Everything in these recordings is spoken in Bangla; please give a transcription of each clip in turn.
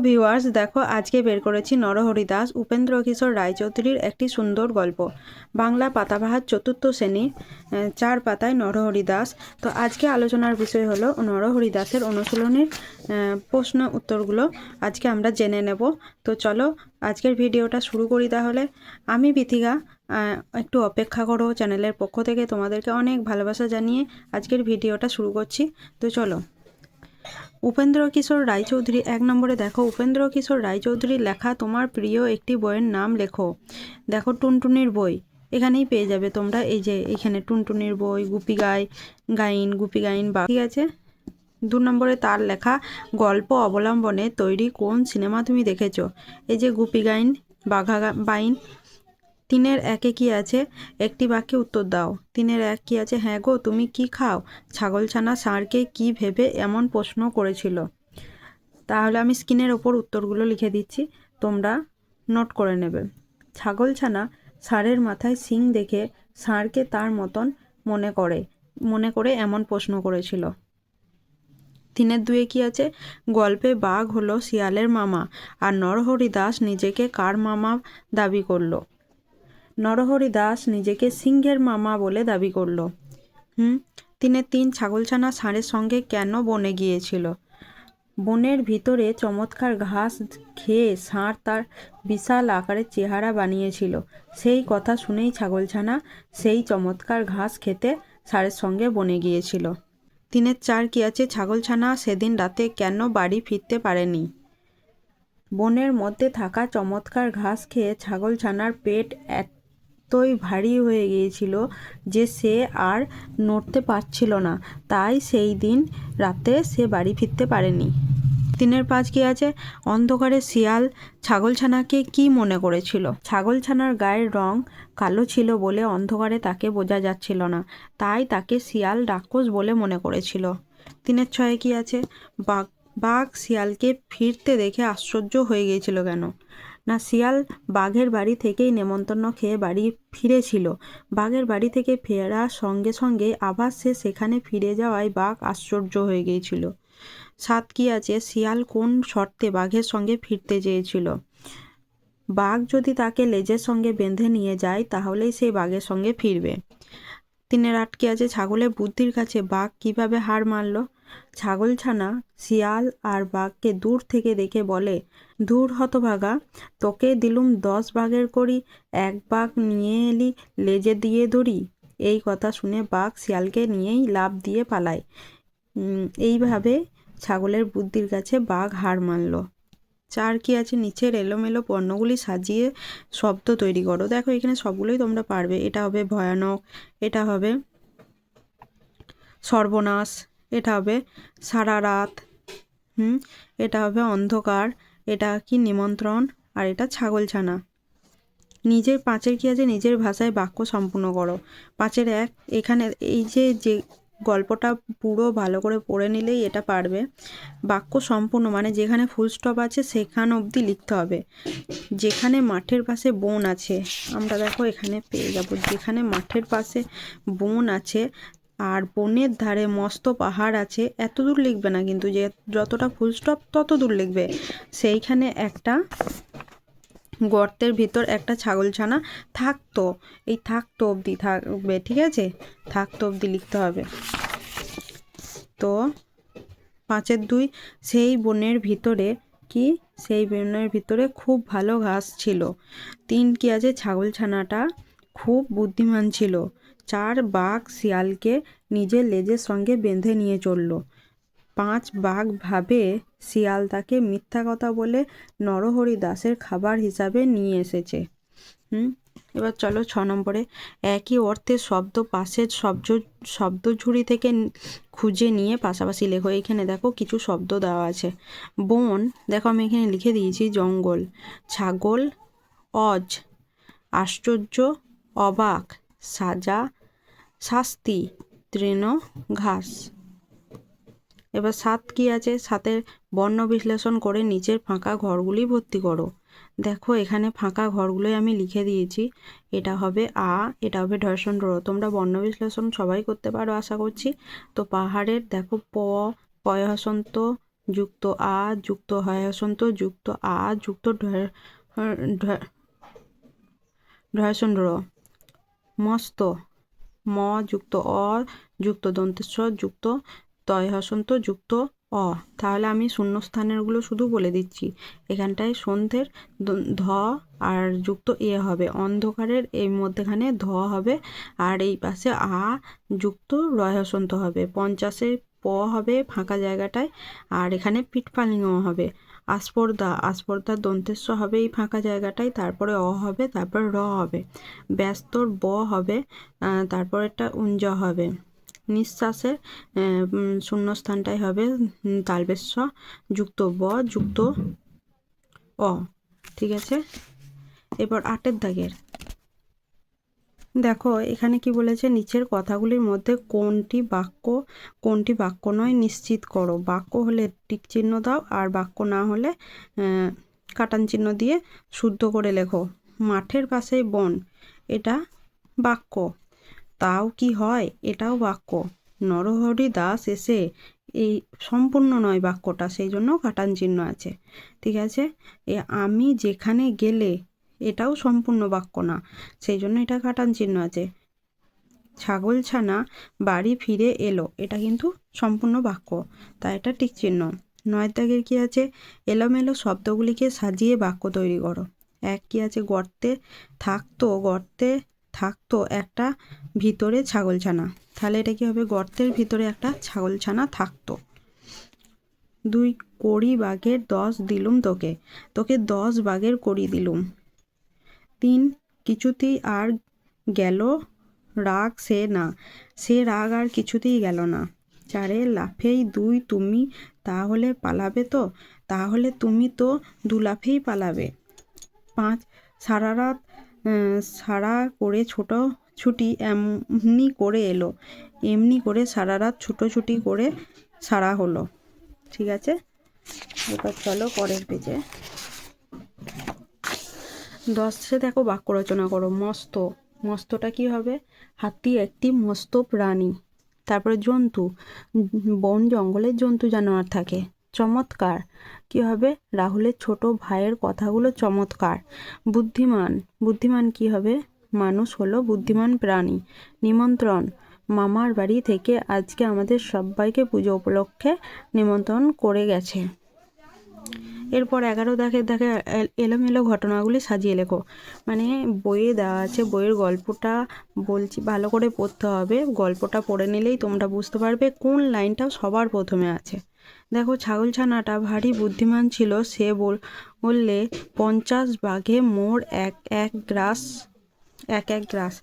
ভিউয়ার্স দেখো আজকে বের করেছি নরহরি দাস উপেন্দ্র কিশোর রায়চৌধুরীর একটি সুন্দর গল্প বাংলা পাতাবাহার চতুর্থ শ্রেণী 4 পাতায় নরহরি দাস। তো আজকে আলোচনার বিষয় হলো নরহরি দাসের অনুশীলনীর প্রশ্ন উত্তরগুলো আজকে আমরা জেনে নেব। তো চলো আজকের ভিডিওটা শুরু করি। তাহলে আমি বিথিকা, একটু অপেক্ষা করো। চ্যানেলের পক্ষ থেকে তোমাদেরকে অনেক ভালোবাসা জানিয়ে আজকের ভিডিওটা শুরু করছি। তো চলো। উপেন্দ্র কিশোর রায়চৌধুরী 1 নম্বরে দেখো, উপেন্দ্র কিশোর রায়চৌধুরীর লেখা তোমার প্রিয় একটি বইয়ের নাম লেখো। দেখো টুনটুনির বই এখানেই পেয়ে যাবে তোমরা। এই যে এখানে টুনটুনির বই, গুপি গাইন বা, ঠিক আছে। 2 নম্বরে তার লেখা গল্প অবলম্বনে তৈরি কোন সিনেমা তুমি দেখেছো। এই যে গুপি গাইন, বাঘা বাইন। 3-এর 1-এ কি আছে, একটি বাক্যে উত্তর দাও। 3-এর 1 কি আছে, হ্যাঁ গো তুমি কি খাও। ছাগলছানা ষাঁড়কে কি ভেবে এমন প্রশ্ন করেছিল। তাহলে আমি স্ক্রিনের ওপর উত্তরগুলো লিখে দিচ্ছি, তোমরা নোট করে নেবে। ছাগলছানা ষাঁড়ের মাথায় শিং দেখে ষাঁড়কে তার মতন মনে করে এমন প্রশ্ন করেছিল। 3-এর 2-এ কি আছে, গল্পে বাঘ হলো শিয়ালের মামা আর নরহরি দাস নিজেকে কার মামা দাবি করলো। নরহরি দাস নিজেকে সিংহের মামা বলে দাবি করলো। 3-এর 3, ছাগলছানা ষাঁড়ের সঙ্গে কেন বনে গিয়েছিল। বনের ভিতরে চমৎকার ঘাস খেয়ে ষাঁড় তার বিশাল আকারের চেহারা বানিয়েছিল। সেই কথা শুনেই ছাগলছানা সেই চমৎকার ঘাস খেতে ষাঁড়ের সঙ্গে বনে গিয়েছিল। 3-এর 4 কি আছে, ছাগলছানা সেদিন রাতে কেন বাড়ি ফিরতে পারেনি। বনের মধ্যে থাকা চমৎকার ঘাস খেয়ে ছাগলছানার পেট এতই ভারী হয়ে গিয়েছিল যে সে আর নড়তে পারছিল না, তাই সেই দিন রাতে সে বাড়ি ফিরতে পারেনি। 3-এর 5 কি আছে, অন্ধকারে শিয়াল ছাগলছানাকে কি মনে করেছিল। ছাগলছানার গায়ের রং কালো ছিল বলে অন্ধকারে তাকে বোঝা যাচ্ছিল না, তাই তাকে শিয়াল রাক্ষস বলে মনে করেছিল। 3-এর 6-এ কি আছে, বাঘ শিয়ালকে ফিরতে দেখে আশ্চর্য হয়ে গিয়েছিল কেন। না, শিয়াল বাঘের বাড়ি থেকেই নেমন্তন্ন খেয়ে বাড়ি ফিরেছিল। বাঘের বাড়ি থেকে ফেরার সঙ্গে সঙ্গে আবার সে সেখানে ফিরে যাওয়ায় বাঘ আশ্চর্য হয়ে গিয়েছিল। 7 কি আছে, শিয়াল কোন শর্তে বাঘের সঙ্গে ফিরতে চেয়েছিল। বাঘ যদি তাকে লেজের সঙ্গে বেঁধে নিয়ে যায় তাহলেই সে বাঘের সঙ্গে ফিরবে। 3-এর 8 কি আছে, ছাগলের বুদ্ধির কাছে বাঘ কিভাবে হার মানল। ছাগলছানা শিয়াল আর বাঘকে দূর থেকে দেখে বলে, দূর হতভাগা, তোকে দিলুম 10 ভাগের করি, 1 ভাগ নিয়ে এলি লেজে দিয়ে দড়ি। এই কথা শুনে বাঘ শিয়ালকে নিয়েই লাফ দিয়ে পালায়। এইভাবে ছাগলের বুদ্ধির কাছে বাঘ হার মানল। 4 কি আছে, নিচের এলোমেলো পণ্যগুলি সাজিয়ে শব্দ তৈরি করো। দেখো এখানে সবগুলোই তোমরা পারবে। এটা হবে ভয়ানক, এটা হবে সর্বনাশ, এটা হবে সারা রাত, এটা হবে অন্ধকার, এটা কি নিমন্ত্রণ, আর এটা ছাগলছানা। নিজের 5-এর কি আছে, নিজের ভাষায় বাক্য সম্পূর্ণ করো। 5-এর 1, এখানে এই যে গল্পটা পুরো ভালো করে পড়ে নিলেই এটা পারবে। বাক্য সম্পূর্ণ মানে যেখানে ফুল স্টপ আছে সেখান অবধি লিখতে হবে। যেখানে মাঠের পাশে বন আছে, আমরা দেখো এখানে পেয়ে যাব, যেখানে মাঠের পাশে বন আছে আর বনের ধারে মস্ত পাহাড় আছে, এত দূর লিখবে না কিন্তু, যে যতটা ফুল স্টপ তত দূর লিখবে। সেইখানে একটা গর্তের ভিতর একটা ছাগলছানা থাকতো, এই থাকতো অবধি থাকবে, ঠিক আছে, থাকতো অবধি লিখতে হবে। তো 5-এর 2, সেই বনের ভিতরে কি, সেই বনের ভিতরে খুব ভালো ঘাস ছিল। 3 কি আছে, ছাগলছানাটা খুব বুদ্ধিমান ছিল। 4 বাঘ শিয়ালকে নিজের লেজের সঙ্গে বেঁধে নিয়ে চলল। 5 বাঘ ভাবে শিয়াল তাকে মিথ্যা কথা বলে নরহরি দাসের খাবার হিসাবে নিয়ে এসেছে। এবার চলো 6 নম্বরে, একই অর্থের শব্দ পাশের শব্দ ঝুড়ি থেকে খুঁজে নিয়ে পাশাপাশি লেখো। এখানে দেখো কিছু শব্দ দেওয়া আছে। বন, দেখো আমি এখানে লিখে দিয়েছি জঙ্গল। ছাগল অজ, আশ্চর্য অবাক, সাজা শাস্তি, তৃণ ঘাস। এবার 7 কি আছে, 7-এর বর্ণ বিশ্লেষণ করে নিচের ফাঁকা ঘরগুলি ভর্তি করো। দেখো এখানে ফাঁকা ঘরগুলোই আমি লিখে দিয়েছি। এটা হবে আ, এটা হবে ঢর্ষণ র। তোমরা বর্ণ বিশ্লেষণ সবাই করতে পারো আশা করছি। তো পাহাড়ের দেখো প, পয় হসন্ত, যুক্ত আ যুক্ত হয় হসন্ত যুক্ত আ যুক্ত ঢয়সন র, মস্ত ম যুক্ত অ যুক্ত দন্তেশ্ব যুক্ত তয় হসন্ত যুক্ত অ। তাহলে আমি শূন্যস্থানেরগুলো শুধু বলে দিচ্ছি। এখানটায় সন্ধ্যের ধ আর যুক্ত এ হবে, অন্ধকারের এই মধ্যেখানে ধ হবে, আর এই পাশে আ যুক্ত রয় হসন্ত হবে, পঞ্চাশে প হবে ফাঁকা জায়গাটায়, আর এখানে পিঠপালিং হবে। আস্পর্ধা দন্তেশ্ব হবে এই ফাঁকা জায়গাটায়, তারপরে অ হবে, তারপরে র হবে, ব্যস্তর ব হবে, তারপর একটা উঞ্জ হবে। নিঃশ্বাসের শূন্যস্থানটাই হবে তালবেশ্ব যুক্ত ব যুক্ত অ। ঠিক আছে, এবার 8 দাগের দেখো এখানে কি বলেছে, নিচের কথাগুলির মধ্যে কোনটি বাক্য নয় নিশ্চিত করো। বাক্য হলে টিক চিহ্ন দাও, আর বাক্য না হলে কাটান চিহ্ন দিয়ে শুদ্ধ করে লেখো। মাঠের পাশেই বন, এটা বাক্য। তাও কি হয়, এটাও বাক্য। নরহরি দাস এসে, এই সম্পূর্ণ নয় বাক্যটা, সেই জন্য কাটান চিহ্ন আছে। ঠিক আছে, আমি যেখানে গেলে, এটাও সম্পূর্ণ বাক্য না, সেই জন্য এটা কাটান চিহ্ন আছে। ছাগলছানা বাড়ি ফিরে এলো, এটা কিন্তু সম্পূর্ণ বাক্য, তাই এটা টিক চিহ্ন। 9 দাগের কি আছে, এলোমেলো শব্দগুলিকে সাজিয়ে বাক্য তৈরি করো। এক কি আছে, গর্তে থাকতো একটা ভিতরে ছাগলছানা, তাহলে এটা কি হবে, গর্তের ভিতরে একটা ছাগলছানা থাকতো। 2 কড়ি বাঘের 10 দিলুম তোকে, 10 বাঘের কড়ি দিলুম। 3 কিছুতেই আর গেল রাগ সে রাগ আর কিছুতেই গেল না। 4 লাফেই 2 তুমি তাহলে পালাবে তো, তাহলে তুমি তো 2 লাফেই পালাবে। 5 সারা রাত সারা করে ছুটি এমনি করে এলো, এমনি করে সারা রাত ছুটোছুটি করে সারা হলো। ঠিক আছে, এবার চলো পরের পেজে। 10 দেখো বাক্য রচনা করো। মস্তটা কি হবে, হাতি একটি মস্ত প্রাণী। তারপরে জন্তু, বন জঙ্গলের জন্তু জানোয়ার থাকে। চমৎকার কি হবে, রাহুলের ছোট ভাইয়ের কথাগুলো চমৎকার। বুদ্ধিমান কি হবে, মানুষ হলো বুদ্ধিমান প্রাণী। নিমন্ত্রণ, মামার বাড়ি থেকে আজকে আমাদের সবাইকে পুজো উপলক্ষে নিমন্ত্রণ করে গেছে। এরপর 11 দেখে এলোমেলো ঘটনাগুলি সাজিয়ে লেখো। মানে বইয়ে দেওয়া আছে, বইয়ের গল্পটা বলছি, ভালো করে পড়তে হবে। গল্পটা পড়ে নিলেই তোমরা বুঝতে পারবে কোন লাইনটা সবার প্রথমে আছে। দেখো, ছাগলছানাটা ভারী বুদ্ধিমান ছিল, সে বললে 50 বাঘে মোর এক গ্রাস।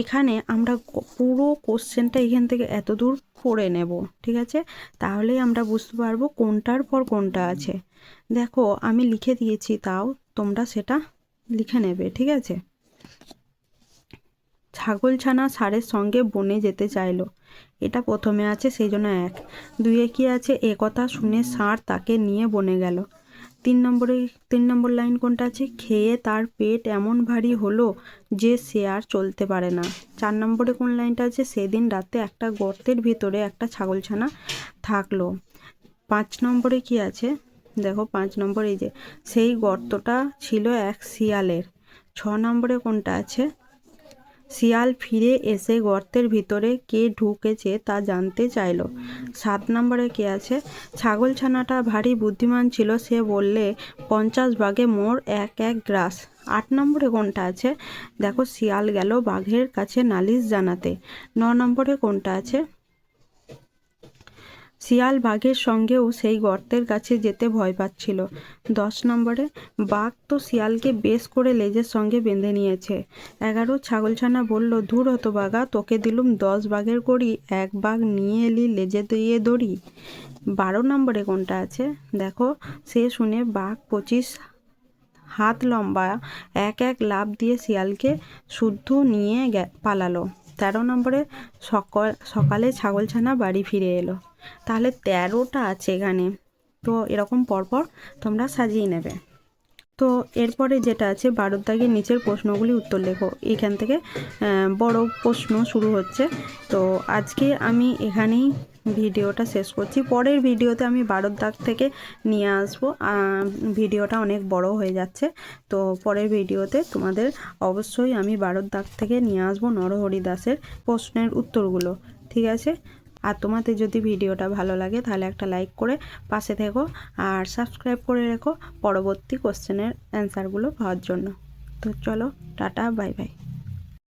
এখানে আমরা পুরো কোশ্চেনটা এখান থেকে এত দূর পড়ে নেব। ঠিক আছে, তাহলেই আমরা বুঝতে পারবো কোনটার পর কোনটা আছে। দেখো আমি লিখে দিয়েছি, তাও তোমরা সেটা লিখে নেবে। ঠিক আছে, ছাগলছানা ষাঁড়ের সঙ্গে বনে যেতে চাইলো, এটা প্রথমে আছে, সেই জন্য 1। 2 কি আছে, এ কথা শুনে ষাঁড় তাকে নিয়ে বনে গেল। 3 নম্বর লাইন কোনটা আছে, খেয়ে তার পেট এমন ভারী হলো যে সে আর চলতে পারে না। 4 নম্বরে কোন লাইনটা আছে, সেদিন রাতে একটা গর্তের ভিতরে একটা ছাগলছানা থাকলো। 5 নম্বরে কি আছে, দেখো 5 নম্বরে এই যে সেই গর্তটা ছিল এক শিয়ালের। 6 নম্বরে কোনটা আছে, শিয়াল ফিরে এসে গর্তের ভিতরে কে ঢুকেছে তা জানতে চাইল। 7 নম্বরে কে আছে, ছাগলছানাটা ভারী বুদ্ধিমান ছিল, সে বললে 50 বাঘে মোর এক গ্রাস। 8 নম্বরে কোনটা আছে, দেখো শিয়াল গেল বাঘের কাছে নালিশ জানাতে। 9 নম্বরে কোনটা আছে, শিয়াল বাঘের সঙ্গেও সেই গর্তের কাছে যেতে ভয় পাচ্ছিল। 10 নম্বরে, বাঘ তো শিয়ালকে বেশ করে লেজের সঙ্গে বেঁধে নিয়েছে। 11 ছাগলছানা বলল, ধুর হতভাগা, তোকে দিলুম 10 বাঘের কড়ি, 1 বাঘ নিয়ে এলি লেজে দিয়ে দড়ি। 12 নম্বরে কোনটা আছে, দেখো সে শুনে বাঘ 25 হাত লম্বা এক লাফ দিয়ে শিয়ালকে শুদ্ধ নিয়ে পালালো। 13 নম্বরে, সকালে ছাগলছানা বাড়ি ফিরে এলো। তাহলে 13টা আছে এখানে, তো এরকম পরপর তোমরা সাজিয়ে নেবে। তো এরপরে যেটা আছে 12 দাগের নিচের প্রশ্নগুলি উত্তর লেখো। এইখান থেকে বড় প্রশ্ন শুরু হচ্ছে। তো আজকে আমি এখানেই ভিডিওটা শেষ করছি। পরের ভিডিওতে আমি 12 দাগ থেকে নিয়ে আসবো। ভিডিওটা অনেক বড় হয়ে যাচ্ছে, তো পরের ভিডিওতে তোমাদের অবশ্যই আমি 12 দাগ থেকে নিয়ে আসবো নরহরি দাসের প্রশ্নের উত্তরগুলো, ঠিক আছে? আর তোমাদের যদি ভিডিওটা ভালো লাগে তাহলে একটা লাইক করে পাশে থেকো আর সাবস্ক্রাইব করে রেখো পরবর্তী কোশ্চেনের অ্যান্সারগুলো পাওয়ার জন্য। তো চলো, টাটা, বাই বাই।